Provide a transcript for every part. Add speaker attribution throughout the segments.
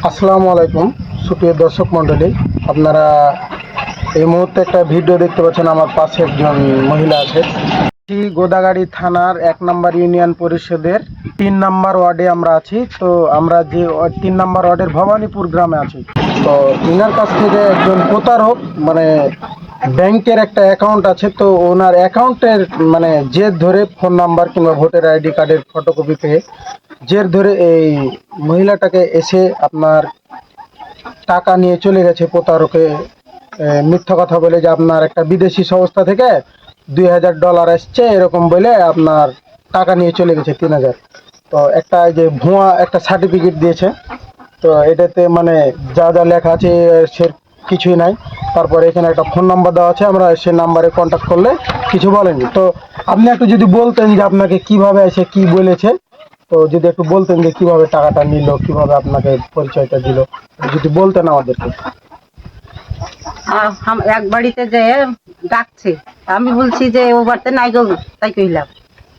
Speaker 1: আসসালামু আলাইকুম সুপ্রিয় দর্শক মণ্ডলী, আপনারা এই মুহূর্তে একটা ভিডিও দেখতে পাচ্ছেন। আমার পাশে একজন মহিলা আছে। গোদাগাড়ি থানার 1 নম্বর ইউনিয়ন পরিষদের 3 নম্বর ওয়ার্ডে আমরা আছি। তো আমরা যে 3 নম্বর ওয়ার্ডের ভবানীপুর গ্রামে আছি। তো ইনার কাছ থেকে একজন প্রতারক মানে ব্যাংকের একটা অ্যাকাউন্ট আছে, তো ওনার অ্যাকাউন্টের মানে জের ধরে ফোন নাম্বার কিংবা ভোটার আইডি কার্ডের ফটোকপি পেয়ে জের ধরে এই মহিলাটাকে এসে আপনার টাকা নিয়ে চলে গেছে। প্রতারকে মিথ্যা কথা বলে যে আপনার একটা বিদেশি সংস্থা থেকে $2000 আসছে এরকম বলে আপনার টাকা নিয়ে চলে গেছে 3000। তো একটা যে ভুয়া একটা সার্টিফিকেট দিয়েছে, তো এটাতে মানে যা যা লেখা আছে সে কিছুই নাই। তারপরে এখানে একটা ফোন নাম্বার দেওয়া আছে, আমরা সে নাম্বারে কন্ট্যাক্ট করলে কিছু বলেনি। তো আপনি একটু যদি বলতেন যে আপনাকে কিভাবে এসে কি বলেছে, তো যদি একটু বলতেন যে কিভাবে টাকাটা নিল, কিভাবে আপনাকে পরিচয়টা দিল, যদি বলতেন আমাদেরকে।
Speaker 2: এক বাড়িতে যে ডাকছে, আমি বলছি যে ও বাড়িতে নাই গো, তাই কইলাম।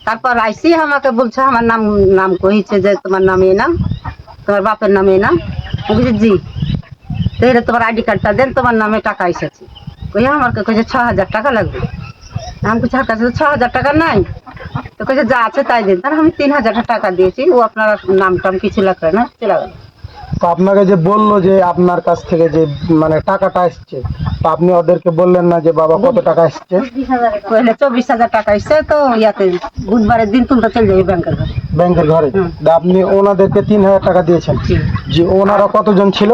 Speaker 2: তারপর আইসি আমাকে বলছে, আমার নাম নাম কহিছে যে তোমার নাম এ নাম, তোমার বাপের নাম এ নাম। বলছি জি, তো এটা তোমার আইডি কার্ডটা দেন, তোমার নামে টাকা এসেছে। কইয়া আমাকে কইছে 6000 টাকা লাগবে। আমি কইছি আমার কাছে তো 6000 টাকা নাই। তো কইছে যা আছে তাই দিন। তার আমি 3000 টাকা দিয়েছি। ও আপনার নাম টাম কিছু লাগবে না, চলে গেল।
Speaker 1: তো আপনাকে যে বললো যে আপনার কাছ থেকে যে মানে টাকাটা আসছে, তো আপনি ওদেরকে বললেন না যে বাবা কত টাকা আসছে?
Speaker 2: কইলে 24,000 টাকা এসছে। তো ইয়াতে বুধবারের দিন তোমরা চলে যাবে ব্যাংকের ঘরে।
Speaker 1: ব্যাংকের ঘরে? তা আপনি ওনাদেরকে 3000 টাকা দিয়েছেন? যে ওনারা কতজন ছিল?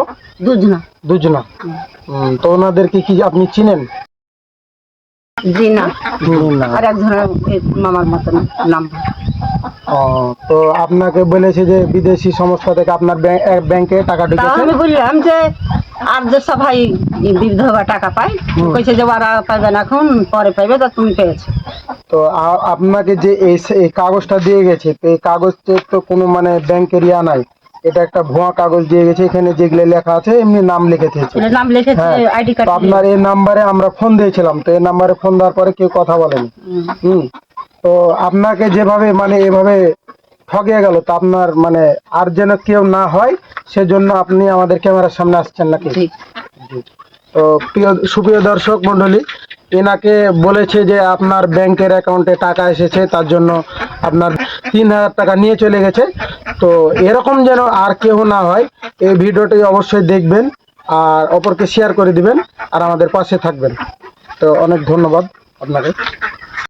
Speaker 2: দুজনা।
Speaker 1: দুজনা। তো ওনাদেরকে কি আপনি চিনেন?
Speaker 2: জি না,
Speaker 1: না।
Speaker 2: আর একজনের মামার মতন নাম।
Speaker 1: ও, তো আপনাকে বলেছে যে বিদেশি সংস্থা থেকে আপনার ব্যাংকে টাকা
Speaker 2: তাও
Speaker 1: ঢুকেছে?
Speaker 2: আমি বললাম যে আর যে সবাই বিধবা টাকা পায়, কইছে যে ওরা পাইবে না, এখন পরে পাইবে, তা তুমি পেয়েছো।
Speaker 1: তো আপনাকে যে এই কাগজটা দিয়ে গেছে, তো এই কাগজে তো কোনো মানে ব্যাংকের ইয়া নাই, এটা একটা ভুয়া কাগজ দিয়ে গেছে। এখানে যেগুলো লেখা আছে এমনি নাম লিখেছে।
Speaker 2: নাম লিখেছে,
Speaker 1: হ্যাঁ।
Speaker 2: ID card.
Speaker 1: তো আপনার এই নাম্বারে আমরা ফোন দিয়েছিলাম, তো এই নাম্বারে ফোন দেওয়ার পরে কেউ কথা বলেনি। তো আপনাকে যেভাবে মানে এভাবে ঠকিয়ে গেল, তো আপনার মানে আর যেন কেউ না হয় সেজন্য আপনি আমাদের ক্যামেরার সামনে আসছেন নাকি?
Speaker 2: জি।
Speaker 1: তো সুপ্রিয় দর্শক মন্ডলী, এনাকে বলেছে যে আপনার ব্যাংকের অ্যাকাউন্টে টাকা এসেছে, তার জন্য আপনার 3000 টাকা নিয়ে চলে গেছে। তো এরকম যেন আর কেউ না হয়, এই ভিডিওটি অবশ্যই দেখবেন আর অপরকে শেয়ার করে দিবেন আর আমাদের পাশে থাকবেন। তো অনেক ধন্যবাদ আপনাকে।